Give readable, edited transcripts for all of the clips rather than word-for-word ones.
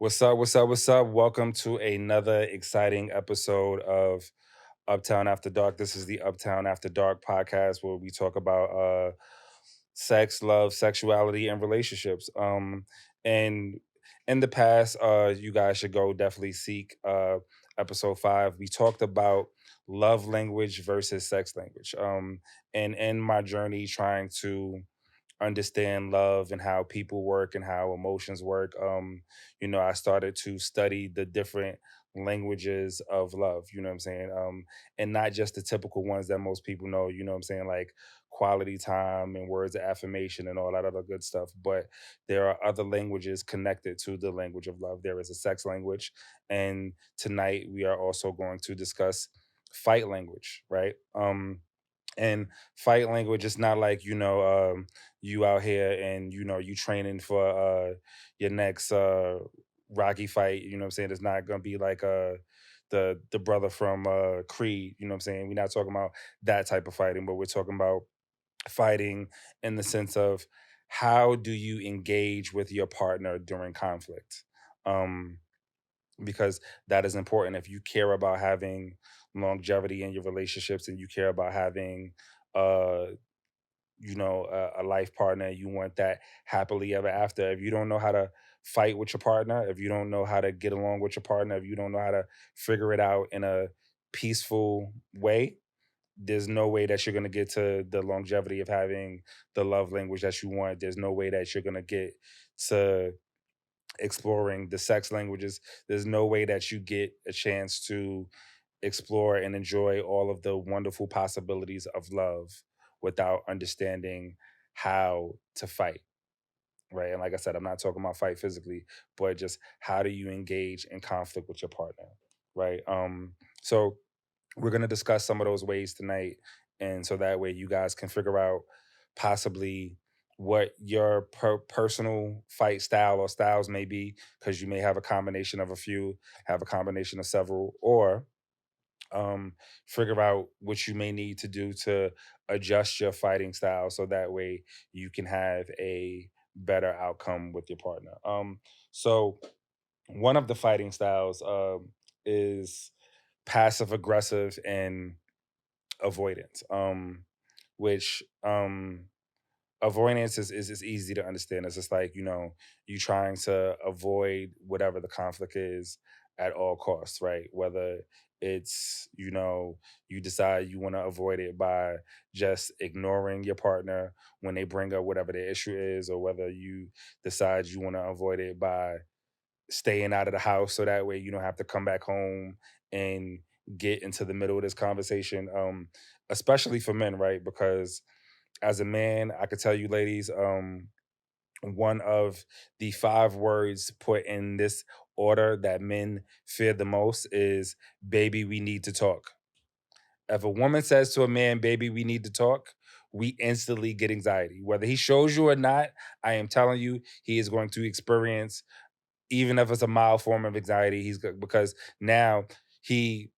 What's up? What's up? What's up? Welcome to another exciting episode of Uptown After Dark. This is the Uptown After Dark podcast where we talk about sex, love, sexuality, and relationships. And in the past, you guys should go definitely seek episode 5. We talked about love language versus sex language. And in my journey trying to understand love and how people work and how emotions work, I started to study the different languages of love, you know what I'm saying? And not just the typical ones that most people know, you know what I'm saying, like quality time and words of affirmation and all that other good stuff. But there are other languages connected to the language of love. There is a sex language. And tonight we are also going to discuss fight language, right? And fight language is not like you out here and you training for your next rocky fight, you know what I'm saying? It's not gonna be like the brother from Creed, you know what I'm saying? We're not talking about that type of fighting, but we're talking about fighting in the sense of how do you engage with your partner during conflict. um because that is important if you care about having longevity in your relationships and you care about having uh a life partner. You want that happily ever after. If you don't know how to fight with your partner, if you don't know how to get along with your partner, if you don't know how to figure it out in a peaceful way, there's no way that you're going to get to the longevity of having the love language that you want. There's no way that you're going to get to exploring the sex languages. There's no way that you get a chance to explore and enjoy all of the wonderful possibilities of love without understanding how to fight. Right. And like I said, I'm not talking about fight physically, but just how do you engage in conflict with your partner? Right. So we're going to discuss some of those ways tonight. And so that way you guys can figure out possibly what your personal fight style or styles may be, because you may have a combination of a few, have a combination of several, or figure out what you may need to do to adjust your fighting style so that way you can have a better outcome with your partner. So one of the fighting styles is passive aggressive and avoidance, which avoidance is easy to understand. It's just like, you trying to avoid whatever the conflict is at all costs, right? Whether it's, you decide you want to avoid it by just ignoring your partner when they bring up whatever the issue is, or whether you decide you want to avoid it by staying out of the house so that way you don't have to come back home and get into the middle of this conversation. Especially for men, right? Because as a man, I could tell you, ladies, one of the 5 words put in this order that men fear the most is baby, we need to talk. If a woman says to a man, baby, we need to talk, we instantly get anxiety. Whether he shows you or not, I am telling you, he is going to experience, even if it's a mild form of anxiety, because now he,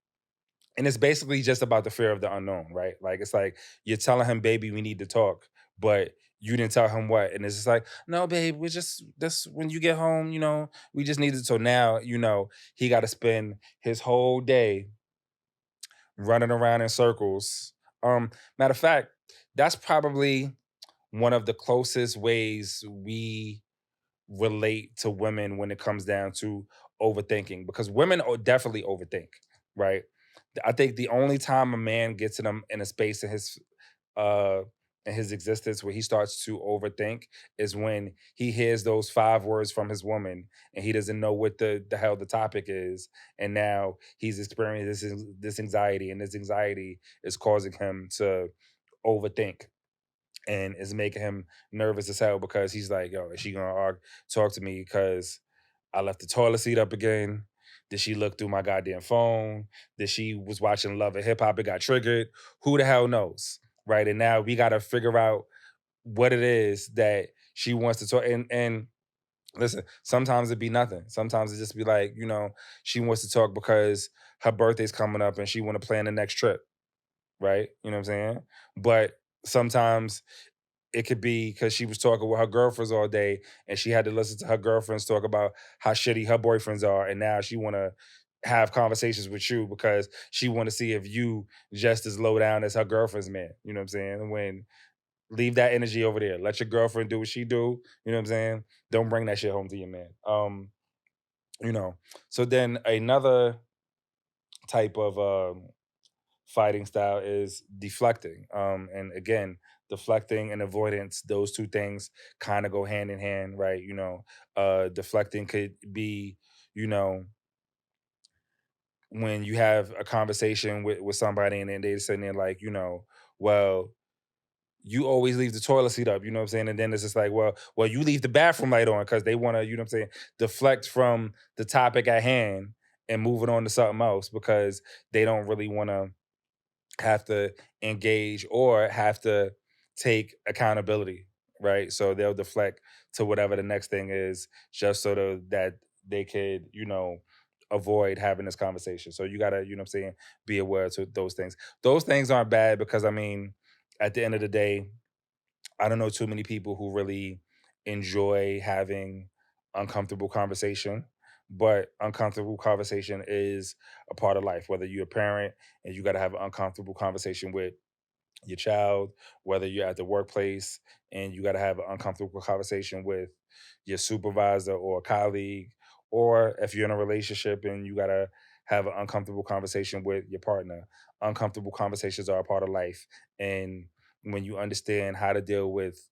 and it's basically just about the fear of the unknown, right? Like it's like you're telling him, baby, we need to talk, but you didn't tell him what. And it's just like, no, babe, we just this when you get home, we just needed. So now, he got to spend his whole day running around in circles. Matter of fact, that's probably one of the closest ways we relate to women when it comes down to overthinking, because women definitely overthink, right? I think the only time a man gets in a space uh in his existence where he starts to overthink is when he hears those 5 words from his woman and he doesn't know what the hell the topic is, and now he's experiencing this anxiety, and this anxiety is causing him to overthink and is making him nervous as hell, because he's like, yo, is she gonna talk to me because I left the toilet seat up again? Did she look through my goddamn phone? Did she was watching Love and Hip Hop? It got triggered. Who the hell knows, right? And now we got to figure out what it is that she wants to talk. And listen, sometimes it be nothing. Sometimes it just be like, she wants to talk because her birthday's coming up and she want to plan the next trip, right? You know what I'm saying? But sometimes It could be because she was talking with her girlfriends all day and she had to listen to her girlfriends talk about how shitty her boyfriends are, and now she want to have conversations with you because she want to see if you just as low down as her girlfriend's man. You know what I'm saying? When leave that energy over there. Let your girlfriend do what she do. You know what I'm saying? Don't bring that shit home to your man. You know. So then another type of fighting style is deflecting. And again, deflecting and avoidance, those two things kind of go hand in hand, right? Deflecting could be, you know, when you have a conversation with somebody and then they're sitting there like, well, you always leave the toilet seat up, you know what I'm saying? And then it's just like, well, you leave the bathroom light on because they want to, you know what I'm saying, deflect from the topic at hand and move it on to something else because they don't really want to have to engage or have to take accountability, right? So they'll deflect to whatever the next thing is just so that they could, avoid having this conversation. So you gotta, what I'm saying, be aware to those things. Those things aren't bad because I mean, at the end of the day, I don't know too many people who really enjoy having uncomfortable conversation, but uncomfortable conversation is a part of life. Whether you're a parent and you got to have an uncomfortable conversation with your child, whether you're at the workplace and you got to have an uncomfortable conversation with your supervisor or colleague, or if you're in a relationship and you got to have an uncomfortable conversation with your partner. Uncomfortable conversations are a part of life. And when you understand how to deal with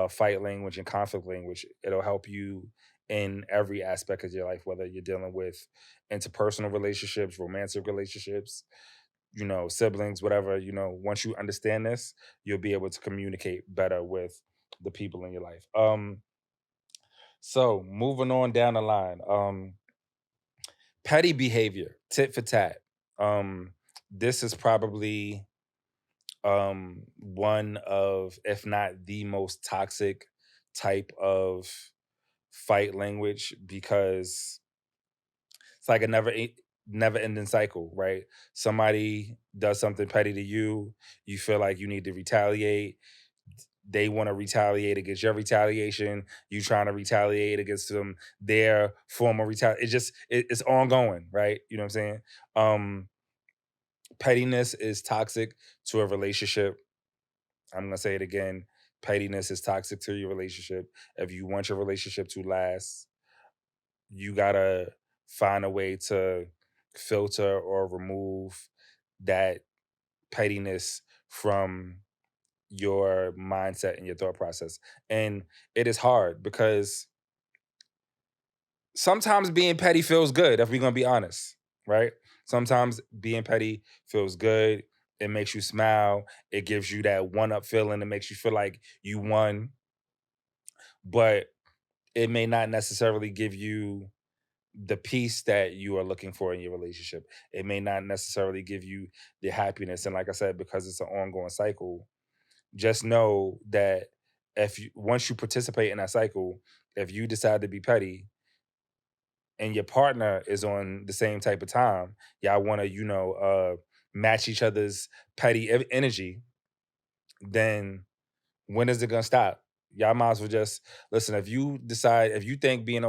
fight language and conflict language, it'll help you in every aspect of your life, whether you're dealing with interpersonal relationships, romantic relationships, siblings, whatever, once you understand this, you'll be able to communicate better with the people in your life. So moving on down the line, petty behavior, tit for tat. This is probably one of, if not the most toxic type of fight language because it's like a never ending cycle, right? Somebody does something petty to you, you feel like you need to retaliate. They want to retaliate against your retaliation. You trying to retaliate against them, their form of retaliation. It's ongoing, right? You know what I'm saying? Pettiness is toxic to a relationship. I'm gonna say it again. Pettiness is toxic to your relationship. If you want your relationship to last, you gotta find a way to filter or remove that pettiness from your mindset and your thought process. And it is hard because sometimes being petty feels good, if we're gonna be honest, right? Sometimes being petty feels good. It makes you smile. It gives you that one up feeling. It makes you feel like you won, but it may not necessarily give you the peace that you are looking for in your relationship. It may not necessarily give you the happiness. And like I said, because it's an ongoing cycle, just know that if you once you participate in that cycle, if you decide to be petty and your partner is on the same type of time, y'all want to, match each other's petty energy, then when is it gonna stop? Y'all might as well just listen. If you think being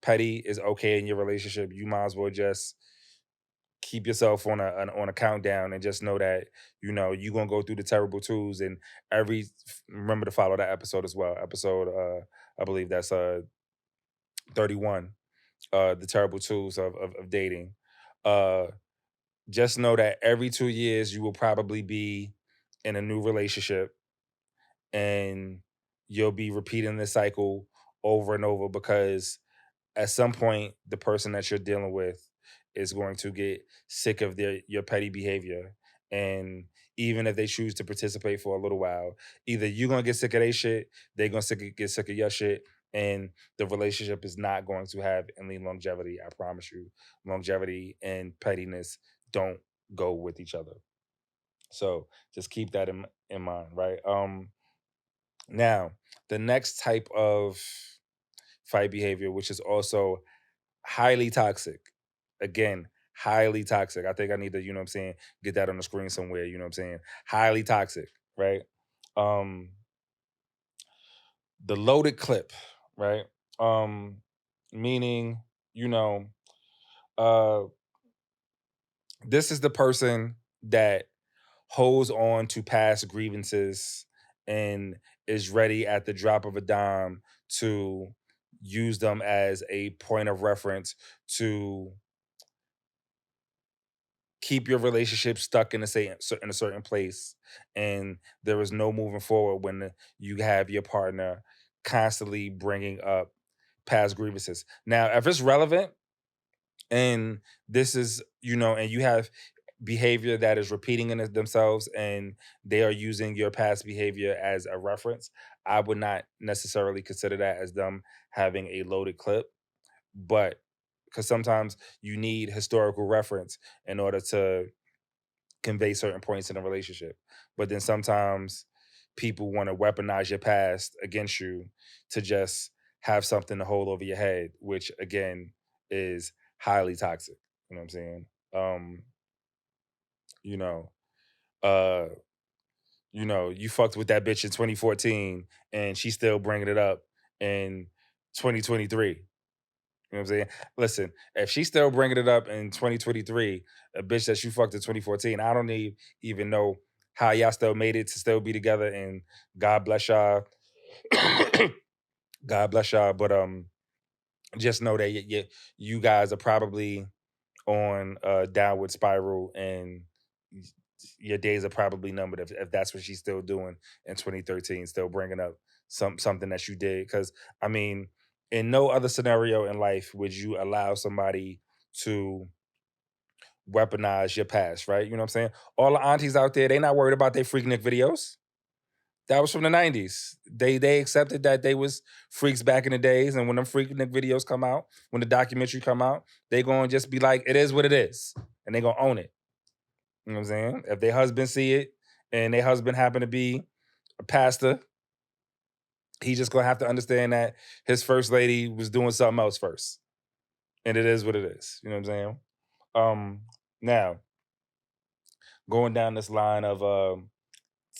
petty is okay in your relationship, you might as well just keep yourself on a countdown and just know that you're gonna go through the terrible twos and every remember to follow that episode as well. Episode I believe that's 31, the terrible twos of dating. Uh just know that every 2 years you will probably be in a new relationship and you'll be repeating this cycle over and over because at some point the person that you're dealing with is going to get sick of your petty behavior. And even if they choose to participate for a little while, either you're gonna get sick of their shit, they're gonna get sick of your shit, and the relationship is not going to have any longevity. I promise you. Longevity and pettiness don't go with each other. So just keep that in mind, right? Now, the next type of fight behavior, which is also highly toxic. Again, highly toxic. I think I need to, what I'm saying, get that on the screen somewhere, you know what I'm saying? Highly toxic, right? Um, the loaded clip, right? Um, Meaning, you know, uh, this is the person that holds on to past grievances and is ready at the drop of a dime to use them as a point of reference to keep your relationship stuck in in a certain place, and there is no moving forward when you have your partner constantly bringing up past grievances. Now if it's relevant and this is, and you have behavior that is repeating in themselves and they are using your past behavior as a reference, I would not necessarily consider that as them having a loaded clip. But because sometimes you need historical reference in order to convey certain points in a relationship. But then sometimes people want to weaponize your past against you to just have something to hold over your head, which again is highly toxic. You know what I'm saying? Um, you know, uh, you fucked with that bitch in 2014 and she's still bringing it up in 2023. You know what I'm saying? Listen, if she's still bringing it up in 2023, a bitch that you fucked in 2014, I don't even know how y'all still made it to still be together. And God bless y'all. God bless y'all. But just know that you guys are probably on a downward spiral, and your days are probably numbered if that's what she's still doing in 2013, still bringing up something that you did. Because I mean, in no other scenario in life would you allow somebody to weaponize your past, right? You know what I'm saying? All the aunties out there, they not worried about their Freaknik videos. That was from the 90s. They accepted that they was freaks back in the days, and when them Freaknik videos come out, when the documentary come out, they gonna just be like, it is what it is, and they gonna own it. You know what I'm saying? If their husband see it and their husband happen to be a pastor, he just gonna have to understand that his first lady was doing something else first. And it is what it is. You know what I'm saying? Now, going down this line of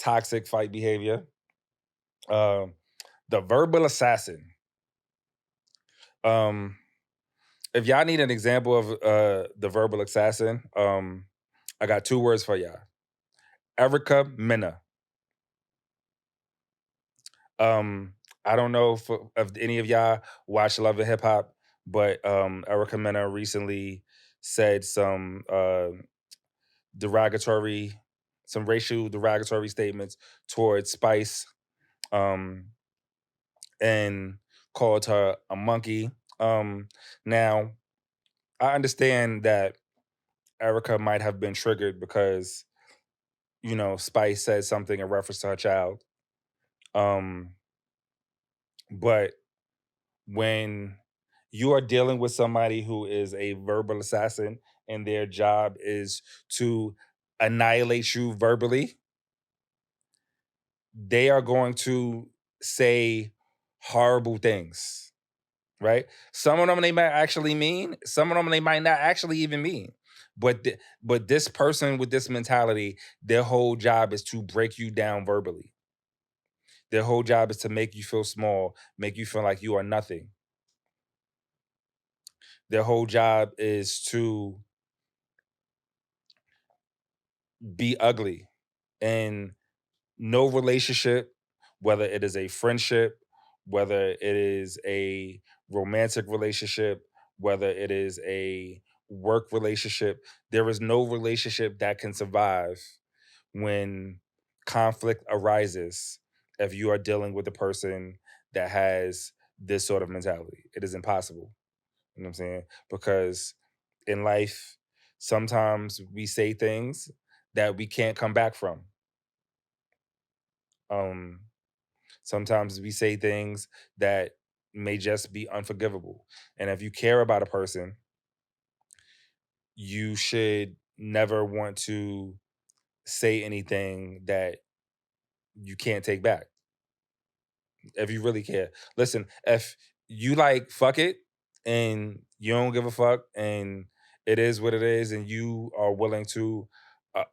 toxic fight behavior, um, the verbal assassin. Um, if y'all need an example of the verbal assassin, I got two words for y'all. Erica Mena. I don't know if any of y'all watch Love and Hip Hop, but Erica Mena recently said some derogatory, some racial derogatory statements towards Spice, um, and called her a monkey. Now, I understand that Erica might have been triggered because, Spice said something in reference to her child. Um, but when you are dealing with somebody who is a verbal assassin and their job is to annihilate you verbally, they are going to say horrible things, right? Some of them they might actually mean, some of them they might not actually even mean. But this person with this mentality, their whole job is to break you down verbally. Their whole job is to make you feel small, make you feel like you are nothing. Their whole job is to be ugly. And no relationship, whether it is a friendship, whether it is a romantic relationship, whether it is a work relationship, there is no relationship that can survive when conflict arises if you are dealing with a person that has this sort of mentality. It is impossible. You know what I'm saying? Because in life, sometimes we say things that we can't come back from. Um, Sometimes we say things that may just be unforgivable. And if you care about a person, you should never want to say anything that you can't take back. If you really care. Listen, if you like fuck it and you don't give a fuck and it is what it is and you are willing to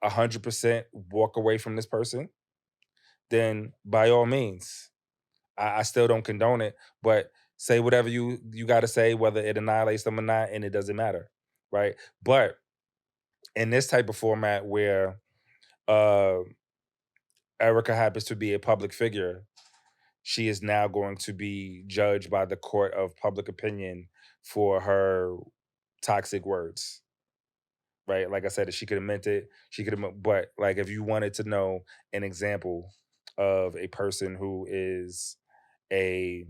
100% walk away from this person, then by all means, I still don't condone it, but say whatever you got to say, whether it annihilates them or not, and it doesn't matter, right? But in this type of format where uh, Erica happens to be a public figure, she is now going to be judged by the court of public opinion for her toxic words, right? Like I said, she could have meant it. She could have, but like if you wanted to know an example of a person who is a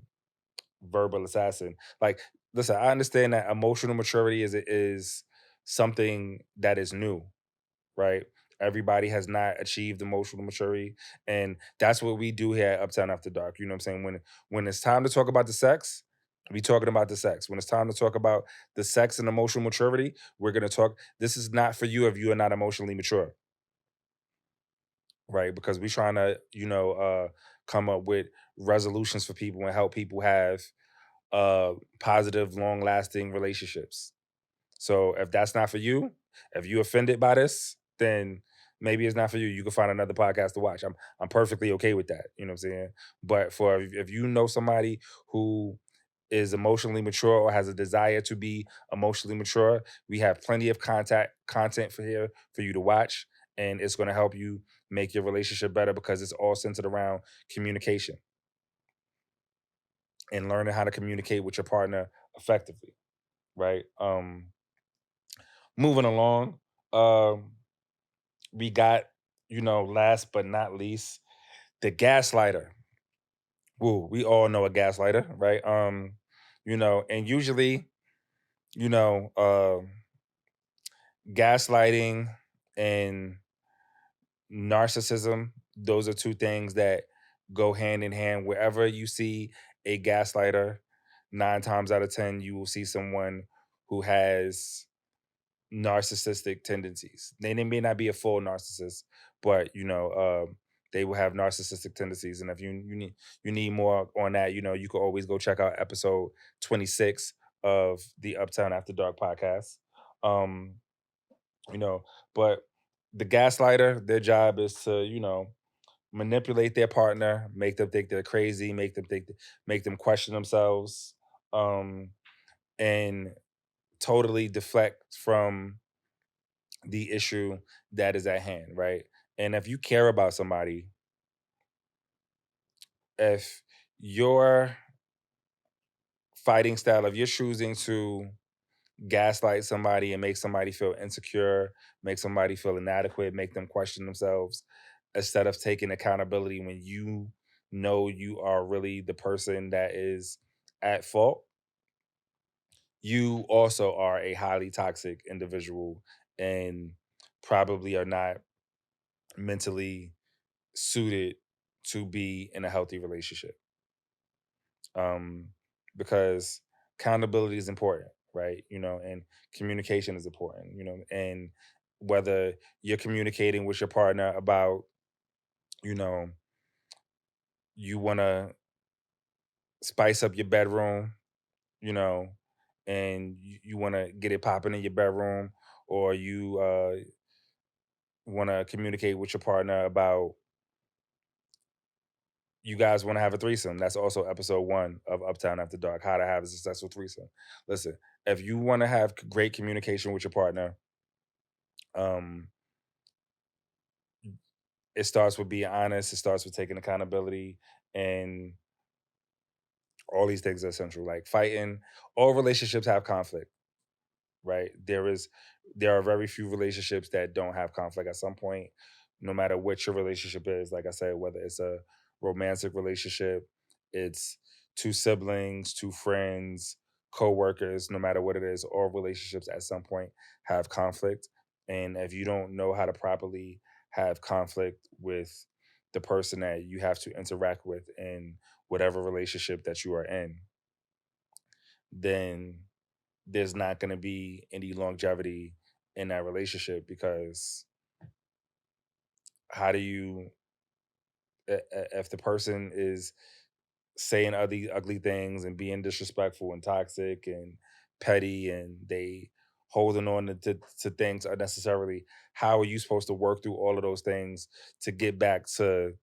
verbal assassin, like listen, I understand that emotional maturity is something that is new, right? Everybody has not achieved emotional maturity, and that's what we do here at Uptown After Dark. You know what I'm saying? When it's time to talk about the sex, we talking about the sex. When it's time to talk about the sex and emotional maturity, we're gonna talk. This is not for you if you are not emotionally mature, right? Because we trying to, come up with resolutions for people and help people have positive, long lasting relationships. So if that's not for you, if you offended by this, then maybe it's not for you. You can find another podcast to watch. I'm perfectly okay with that. You know what I'm saying? But for if you know somebody who is emotionally mature or has a desire to be emotionally mature, we have plenty of content for here for you to watch, and it's going to help you make your relationship better because it's all centered around communication and learning how to communicate with your partner effectively, right? Moving along, we got, last but not least, the gaslighter. Woo, we all know a gaslighter, right? And usually, you know, uh, gaslighting and narcissism, those are two things that go hand in hand. Wherever you see a gaslighter, 9 times out of 10, you will see someone who has narcissistic tendencies. They may not be a full narcissist, but they will have narcissistic tendencies. And if you need more on that, you can always go check out episode 26 of the Uptown After Dark podcast. Um, you know, but the gaslighter, their job is to, manipulate their partner, make them think they're crazy, make them question themselves, um, and totally deflect from the issue that is at hand, right? And if you care about somebody, if your fighting style, if you're choosing to gaslight somebody and make somebody feel insecure, make somebody feel inadequate, make them question themselves, instead of taking accountability when you know you are really the person that is at fault, you also are a highly toxic individual and probably are not mentally suited to be in a healthy relationship. Um, because accountability is important, right? And communication is important, and whether you're communicating with your partner about, you know, you want to spice up your bedroom, you know, and you want to get it popping in your bedroom, or you want to communicate with your partner about you guys want to have a threesome. That's also episode 1 of Uptown After Dark, how to have a successful threesome. Listen, if you want to have great communication with your partner, um, it starts with being honest. It starts with taking accountability, and all these things are essential. Like fighting, all relationships have conflict, right? There are very few relationships that don't have conflict at some point, no matter what your relationship is. Like I said, whether it's a romantic relationship, it's two siblings, two friends, co-workers, no matter what it is, all relationships at some point have conflict. And if you don't know how to properly have conflict with the person that you have to interact with in whatever relationship that you are in, then there's not going to be any longevity in that relationship, because how do you if the person is saying ugly things and being disrespectful and toxic and petty, and they holding on to things unnecessarily, how are you supposed to work through all of those things to get back to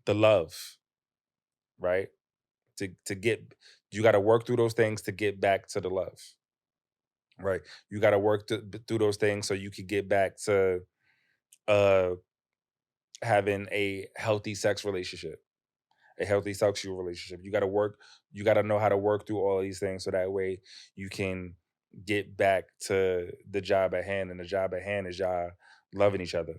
the love, right? to get you got to work through those things to get back to the love, right? You got to work through those things so you can get back to uh having a healthy sex relationship, a healthy sexual relationship. You got to work, you got to know how to work through all of these things so that way you can get back to the job at hand. And the job at hand is y'all loving each other.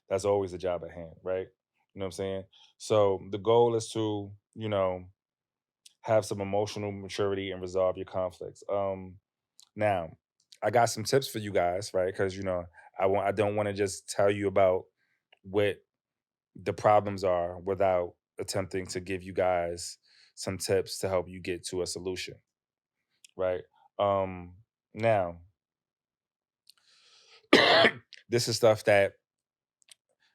That's always the job at hand, right? You know what I'm saying? So the goal is to, have some emotional maturity and resolve your conflicts. Now, I got some tips for you guys, right? Because I don't want to just tell you about what the problems are without attempting to give you guys some tips to help you get to a solution, right? Now, this is stuff that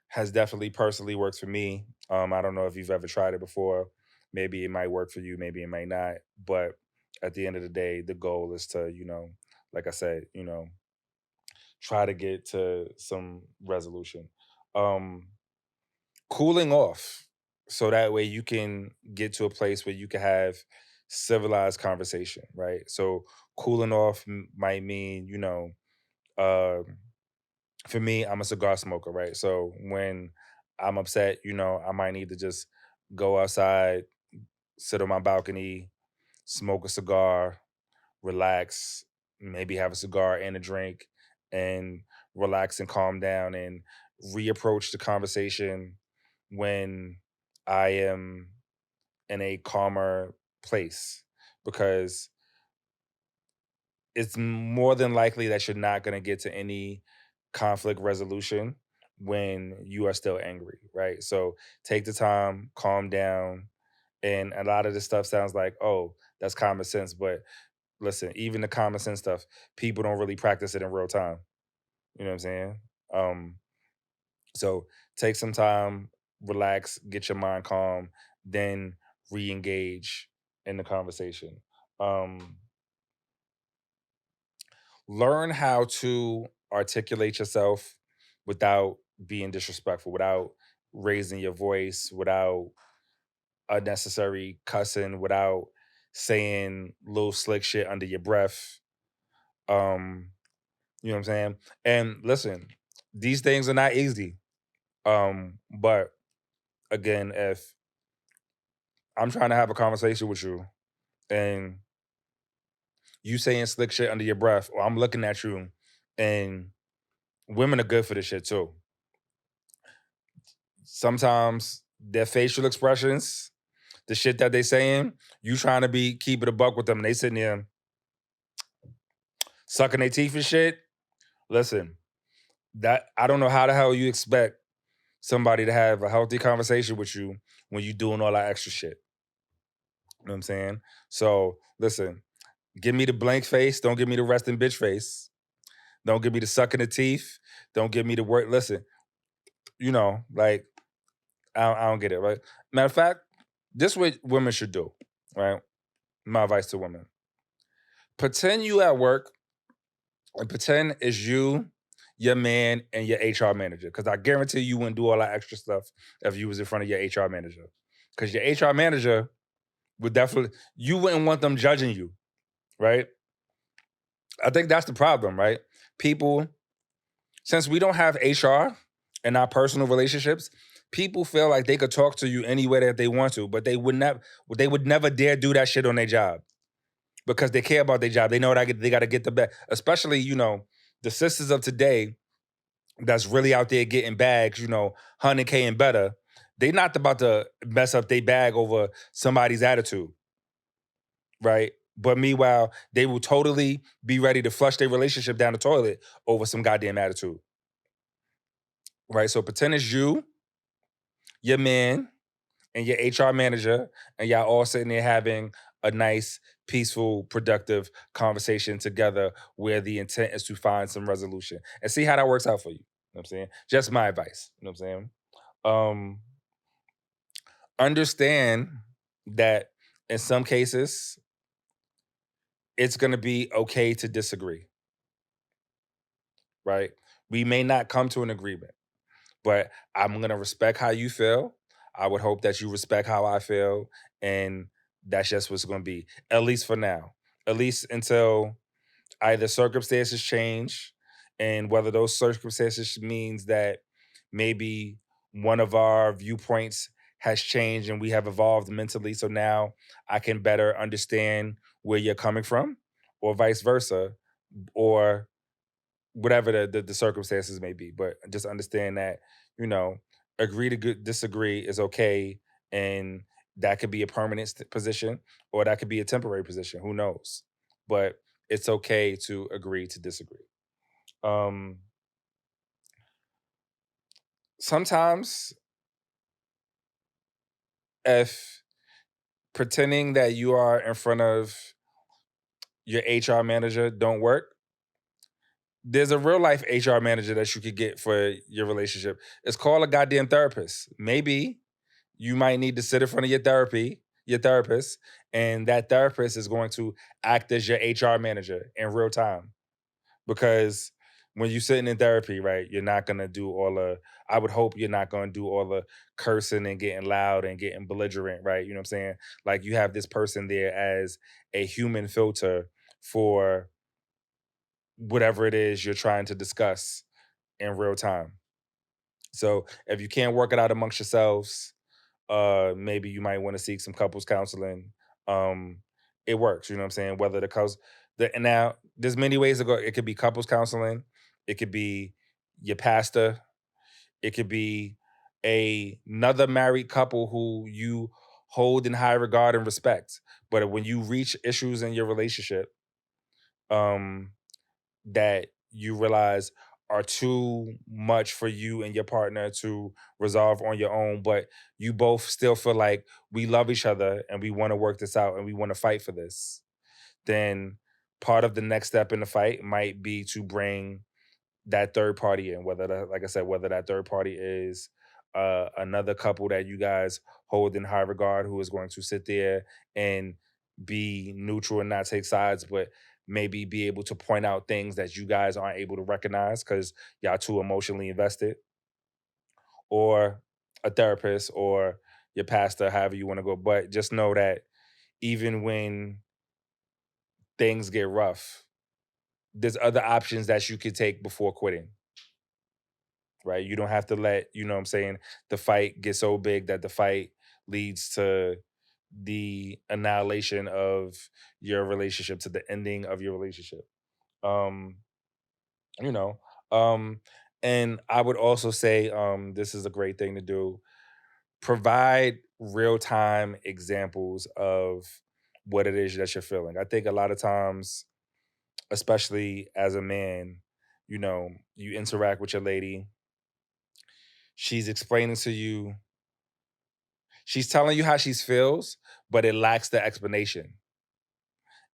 has definitely personally worked for me. I don't know if you've ever tried it before. Maybe it might work for you, maybe it might not. But at the end of the day, the goal is to, like I said, try to get to some resolution. Um, Cooling off so that way you can get to a place where you can have civilized conversation, right? So cooling off might mean, uh, for me, I'm a cigar smoker, right? So when I'm upset, I might need to just go outside, sit on my balcony, smoke a cigar, relax, maybe have a cigar and a drink, and relax and calm down and reapproach the conversation when I am in a calmer place. Because it's more than likely that you're not going to get to any conflict resolution when you are still angry, right? So take the time, calm down. And a lot of this stuff sounds like, oh, that's common sense. But listen, even the common sense stuff, people don't really practice it in real time. You know what I'm saying? Um, so take some time, relax, get your mind calm, then re-engage in the conversation. Um, Learn how to articulate yourself without being disrespectful, without raising your voice, without unnecessary cussing, without saying little slick shit under your breath. Um, you know what I'm saying? And listen, these things are not easy. But again, if I'm trying to have a conversation with you and you saying slick shit under your breath, or I'm looking at you, and women are good for this shit too. Sometimes their facial expressions, the shit that they saying, you trying to keep it a buck with them, and they sitting there sucking their teeth and shit. Listen, that I don't know how the hell you expect somebody to have a healthy conversation with you when you doing all that extra shit. You know what I'm saying? So listen, give me the blank face. Don't give me the resting bitch face. Don't give me the sucking the teeth. Don't give me the word. Listen, like I don't get it, right? Matter of fact, this is what women should do, right? My advice to women: pretend you at work and pretend it's you, your man, and your HR manager. Because I guarantee you wouldn't do all that extra stuff if you was in front of your HR manager. Because your HR manager would definitely, you wouldn't want them judging you, right? I think that's the problem, right? People, since we don't have HR in our personal relationships, people feel like they could talk to you any way that they want to, but they would never dare do that shit on their job because they care about their job. They know that they got to get the best, especially, the sisters of today that's really out there getting bags, 100K and better. They not about to mess up their bag over somebody's attitude, right? But meanwhile, they will totally be ready to flush their relationship down the toilet over some goddamn attitude, right? So pretend it's you, your man, and your HR manager, and y'all all sitting there having a nice, peaceful, productive conversation together where the intent is to find some resolution and see how that works out for you. You know what I'm saying? Just my advice. You know what I'm saying? Um, Understand that in some cases, it's going to be okay to disagree, right? We may not come to an agreement, but I'm going to respect how you feel. I would hope that you respect how I feel, and that's just what's going to be, at least for now, at least until either circumstances change, and whether those circumstances means that maybe one of our viewpoints has changed and we have evolved mentally, so now I can better understand where you're coming from, or vice versa, or whatever the circumstances may be. But just understand that, you know, agree to disagree is okay, and that could be a permanent position, or that could be a temporary position. Who knows? But it's okay to agree to disagree. Um, Sometimes, if pretending that you are in front of your HR manager don't work, there's a real life HR manager that you could get for your relationship. It's called a goddamn therapist. Maybe you might need to sit in front of your therapist, and that therapist is going to act as your HR manager in real time. Because when you're sitting in therapy, right, you're not gonna do all the, I would hope you're not gonna do all the cursing and getting loud and getting belligerent, right? You know what I'm saying? Like, you have this person there as a human filter for whatever it is you're trying to discuss in real time. So if you can't work it out amongst yourselves, maybe you might want to seek some couples counseling. Um, it works, you know what I'm saying? Whether and now there's many ways to go. It could be couples counseling, it could be your pastor, it could be another married couple who you hold in high regard and respect. But when you reach issues in your relationship, um, that you realize are too much for you and your partner to resolve on your own, but you both still feel like we love each other and we want to work this out and we want to fight for this, then part of the next step in the fight might be to bring that third party in, whether that, like I said, whether that third party is another couple that you guys hold in high regard, who is going to sit there and be neutral and not take sides, but maybe be able to point out things that you guys aren't able to recognize because y'all too emotionally invested, or a therapist, or your pastor, however you want to go. But just know that even when things get rough, there's other options that you could take before quitting, right? You don't have to let, you know what I'm saying, the fight get so big that the fight leads to the annihilation of your relationship, to the ending of your relationship. Um, you know, um, and I would also say, this is a great thing to do. Provide real time examples of what it is that you're feeling. I think a lot of times, especially as a man, you interact with your lady, she's explaining to you, she's telling you how she feels, but it lacks the explanation.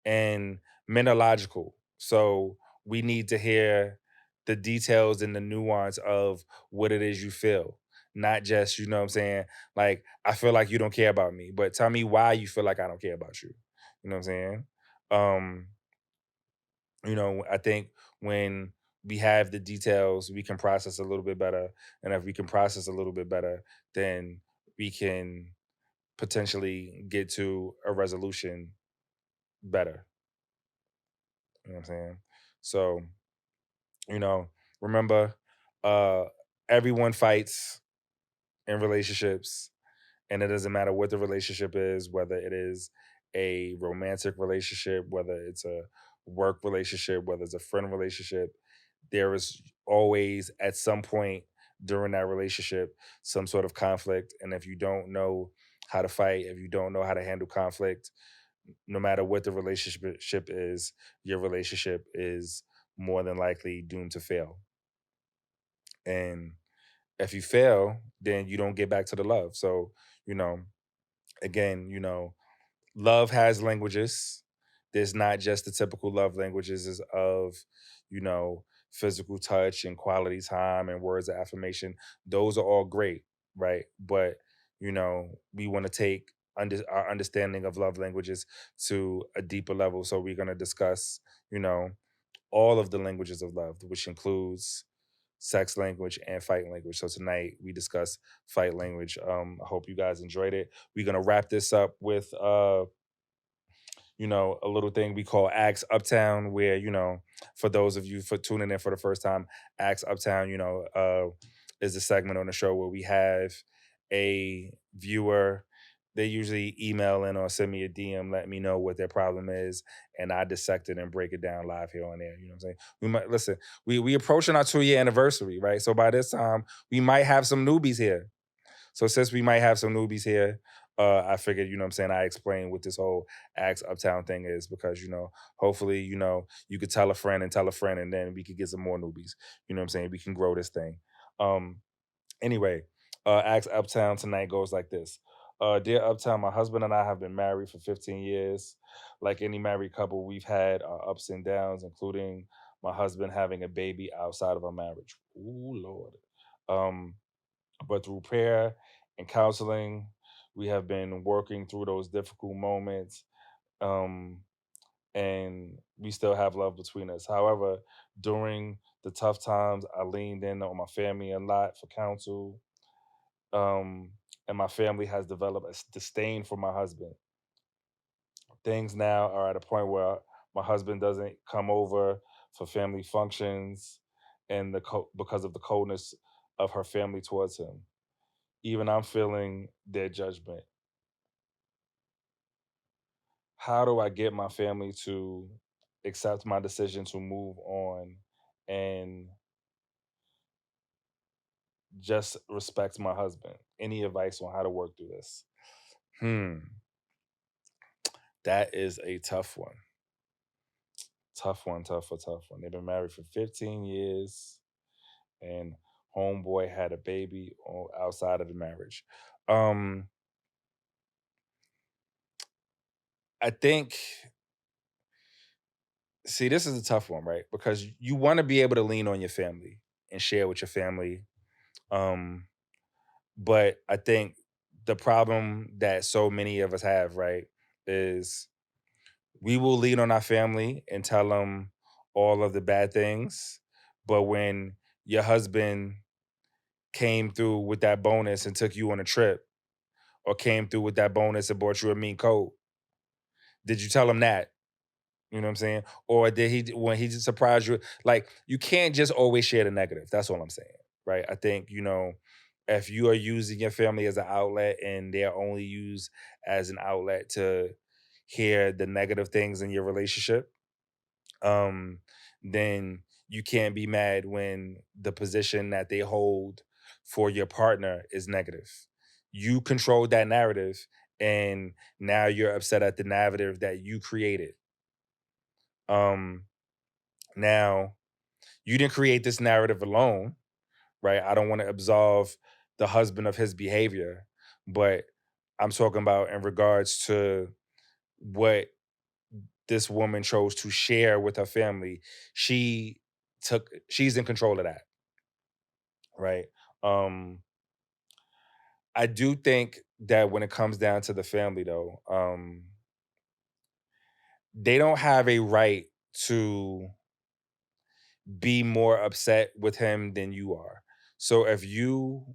And men are logical. So we need to hear the details and the nuance of what it is you feel. Not just, you know what I'm saying? Like, I feel like you don't care about me, but tell me why you feel like I don't care about you. You know what I'm saying? Um, I think when we have the details, we can process a little bit better. And if we can process a little bit better, then we can potentially get to a resolution better. You know what I'm saying? So, you know, remember, uh, everyone fights in relationships, and it doesn't matter what the relationship is, whether it is a romantic relationship, whether it's a work relationship, whether it's a friend relationship. There is always, at some point during that relationship, some sort of conflict. And if you don't know how to fight, if you don't know how to handle conflict, no matter what the relationship is, your relationship is more than likely doomed to fail. And if you fail, then you don't get back to the love. So, you know, again, love has languages. There's not just the typical love languages of, you know, physical touch and quality time and words of affirmation. Those are all great, right? But, we want to take our understanding of love languages to a deeper level. So we're going to discuss, you know, all of the languages of love, which includes sex language and fight language. So tonight we discuss fight language. I hope you guys enjoyed it. We're gonna wrap this up with a little thing we call Ask Uptown, where, for those of you for tuning in for the first time, Ask Uptown, is a segment on the show where we have a viewer. They usually email in or send me a DM, let me know what their problem is, and I dissect it and break it down live here on air. You know what I'm saying? We might listen. We approaching our 2-year anniversary, right? So by this time, we might have some newbies here. So since we might have some newbies here, I figured, you know what I'm saying, I explain what this whole Ask Uptown thing is because, hopefully, you could tell a friend and tell a friend and then we could get some more newbies. You know what I'm saying? We can grow this thing. Anyway, Ask Uptown tonight goes like this. Dear Uptown, my husband and I have been married for 15 years. Like any married couple, we've had our ups and downs, including my husband having a baby outside of our marriage. Ooh, Lord. But through prayer and counseling, we have been working through those difficult moments. Um, and we still have love between us. However, during the tough times, I leaned in on my family a lot for counsel. And my family has developed a disdain for my husband. Things now are at a point where my husband doesn't come over for family functions and because of the coldness of her family towards him. Even I'm feeling their judgment. How do I get my family to accept my decision to move on and just respect my husband? Any advice on how to work through this? Hmm, that is a tough one. Tough one, tough one. They've been married for 15 years and homeboy had a baby outside of the marriage. Um, I think, see, this is a tough one, right? Because you want to be able to lean on your family and share with your family. Um, But I think the problem that so many of us have, right, is we will lean on our family and tell them all of the bad things. But when your husband came through with that bonus and took you on a trip, or came through with that bonus and bought you a mean coat, did you tell him that? You know what I'm saying? Or did he, when he just surprised you? Like, you can't just always share the negative. That's all I'm saying, right? I think, if you are using your family as an outlet and they're only used as an outlet to hear the negative things in your relationship, um, then you can't be mad when the position that they hold for your partner is negative. You control that narrative, and now you're upset at the narrative that you created. Um, Now, you didn't create this narrative alone, right? I don't want to absolve the husband of his behavior, but I'm talking about in regards to what this woman chose to share with her family. She's in control of that, right? Um, I do think that when it comes down to the family, though, they don't have a right to be more upset with him than you are. So if you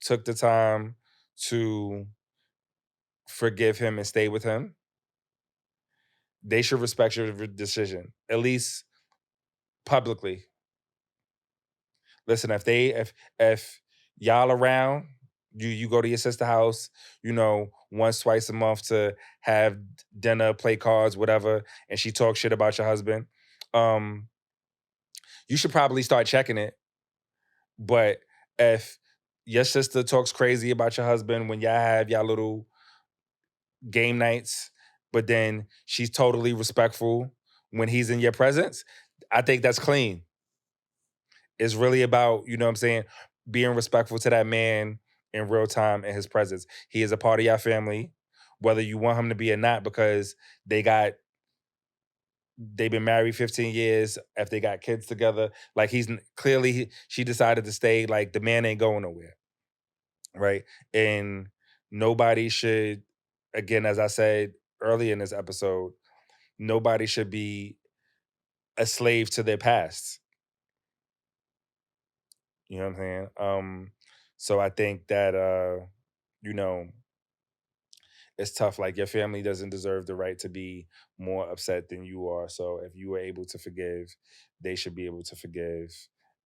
took the time to forgive him and stay with him, they should respect your decision, at least publicly. Listen, if y'all around, you go to your sister house, once, twice a month to have dinner, play cards, whatever, and she talks shit about your husband, um, you should probably start checking it. But if your sister talks crazy about your husband when y'all have y'all little game nights, but then she's totally respectful when he's in your presence, I think that's clean. It's really about, you know what I'm saying, being respectful to that man in real time in his presence. He is a part of your family, whether you want him to be or not, because they've been married 15 years, if they got kids together. Like, she decided to stay, like the man ain't going nowhere. Right. And nobody should, again, as I said earlier in this episode, nobody should be a slave to their past. You know what I'm saying? So I think that you know, it's tough. Like your family doesn't deserve the right to be more upset than you are. So if you were able to forgive, they should be able to forgive,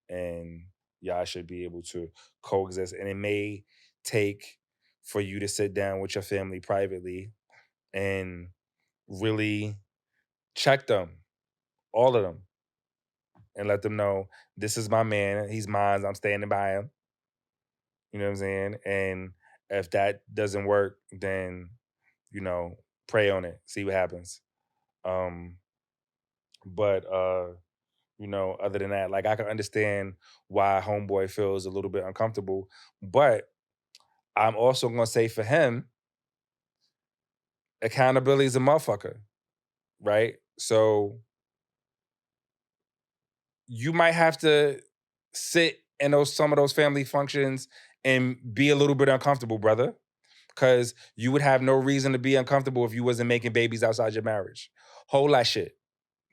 and y'all should be able to coexist. And it may take for you to sit down with your family privately and really check them, all of them, and let them know this is my man. He's mine. I'm standing by him. You know what I'm saying? And if that doesn't work, then pray on it, see what happens. Um, but other than that, like I can understand why homeboy feels a little bit uncomfortable, but I'm also gonna say for him, accountability is a motherfucker, right? So you might have to sit in those some of those family functions and be a little bit uncomfortable, brother. Cause you would have no reason to be uncomfortable if you wasn't making babies outside your marriage. Hold that shit.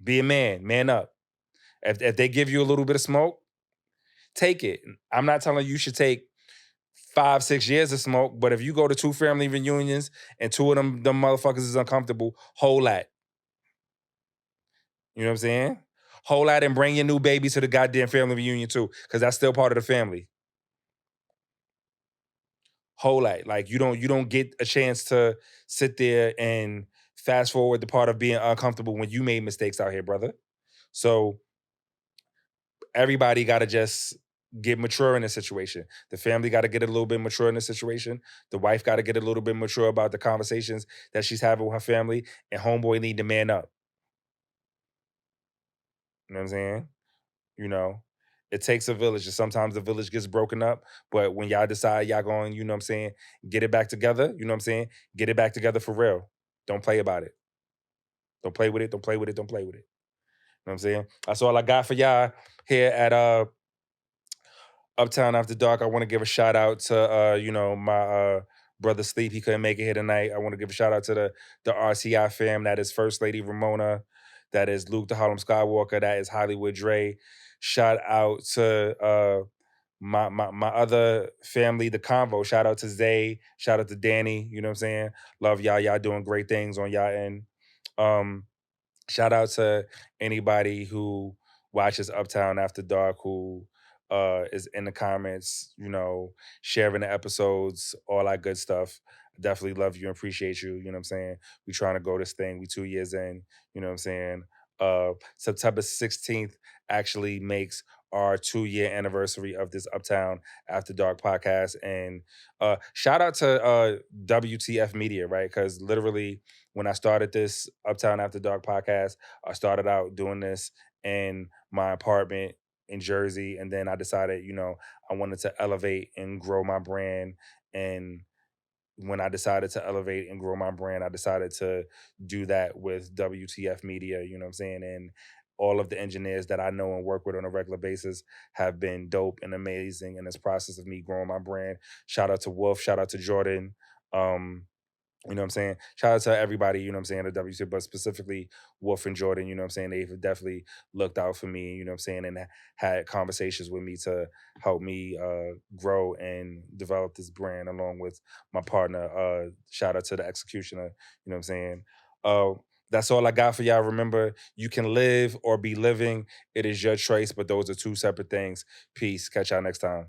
Be a man, man up. If they give you a little bit of smoke, take it. I'm not telling you should take 5, 6 years of smoke, but if you go to 2 family reunions and two of them motherfuckers is uncomfortable, hold that. You know what I'm saying? Hold that and bring your new baby to the goddamn family reunion too, because that's still part of the family. Hold that. Like you don't get a chance to sit there and fast forward the part of being uncomfortable when you made mistakes out here, brother. So everybody got to just get mature in this situation. The family got to get a little bit mature in this situation. The wife got to get a little bit mature about the conversations that she's having with her family, and homeboy need to man up. You know what I'm saying? You know, it takes a village, and sometimes the village gets broken up. But when y'all decide y'all going, you know what I'm saying, get it back together. You know what I'm saying? Get it back together for real. Don't play about it. Don't play with it. Don't play with it. Don't play with it. You know what I'm saying? That's all I got for y'all here at Uptown After Dark. I want to give a shout out to my brother Sleep. He couldn't make it here tonight. I want to give a shout out to the RCI fam. That is First Lady Ramona. That is Luke the Harlem Skywalker. That is Hollywood Dre. Shout out to my other family, the Convo. Shout out to Zay. Shout out to Danny. You know what I'm saying? Love y'all. Y'all doing great things on y'all end. Um, Shout out to anybody who watches Uptown After Dark, who is in the comments, sharing the episodes, all that good stuff. Definitely love you and appreciate you. You know what I'm saying? We trying to go this thing. We 2 years in. You know what I'm saying? September 16th actually makes our 2 year anniversary of this Uptown After Dark podcast. And shout out to WTF Media, right? Because literally when I started this Uptown After Dark podcast, I started out doing this in my apartment in Jersey. And then I decided, I wanted to elevate and grow my brand. And when I decided to elevate and grow my brand, I decided to do that with WTF Media, you know what I'm saying? And all of the engineers that I know and work with on a regular basis have been dope and amazing in this process of me growing my brand. Shout out to Wolf, shout out to Jordan. You know what I'm saying? Shout out to everybody, you know what I'm saying, at WC, but specifically Wolf and Jordan, you know what I'm saying? They've definitely looked out for me, you know what I'm saying, and had conversations with me to help me grow and develop this brand along with my partner. Shout out to the executioner, you know what I'm saying? Uh, that's all I got for y'all. Remember, you can live or be living. It is your choice, but those are two separate things. Peace. Catch y'all next time.